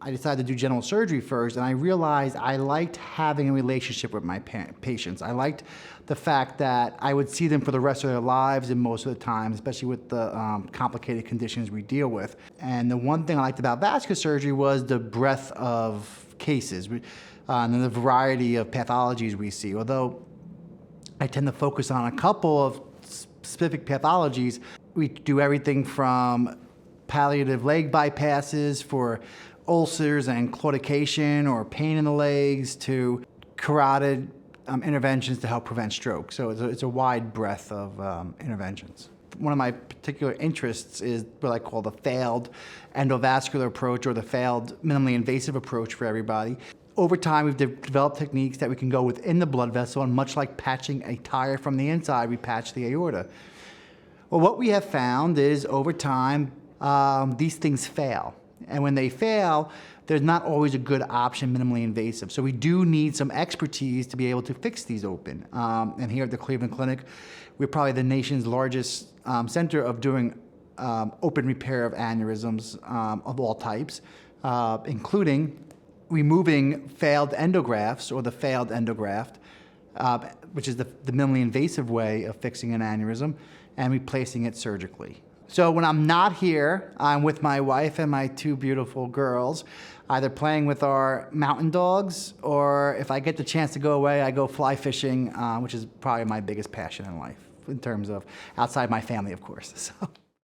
I decided to do general surgery first, and I realized I liked having a relationship with my patients. I liked the fact that I would see them for the rest of their lives, and most of the time, especially with the complicated conditions we deal with. And the one thing I liked about vascular surgery was the breadth of cases and the variety of pathologies we see. Although I tend to focus on a couple of specific pathologies, we do everything from palliative leg bypasses for ulcers and claudication or pain in the legs to carotid interventions to help prevent stroke. So it's a wide breadth of interventions. One of my particular interests is what I call the failed endovascular approach, or the failed minimally invasive approach for everybody. Over time, we've developed techniques that we can go within the blood vessel, and much like patching a tire from the inside, we patch the aorta. Well, what we have found is over time, these things fail. And when they fail, there's not always a good option minimally invasive. So we do need some expertise to be able to fix these open. And here at the Cleveland Clinic, we're probably the nation's largest center of doing open repair of aneurysms of all types, including removing failed endografts, or the failed endograft, which is the minimally invasive way of fixing an aneurysm, and replacing it surgically. So when I'm not here, I'm with my wife and my two beautiful girls, either playing with our mountain dogs, or if I get the chance to go away, I go fly fishing, which is probably my biggest passion in life, in terms of outside my family, of course. So.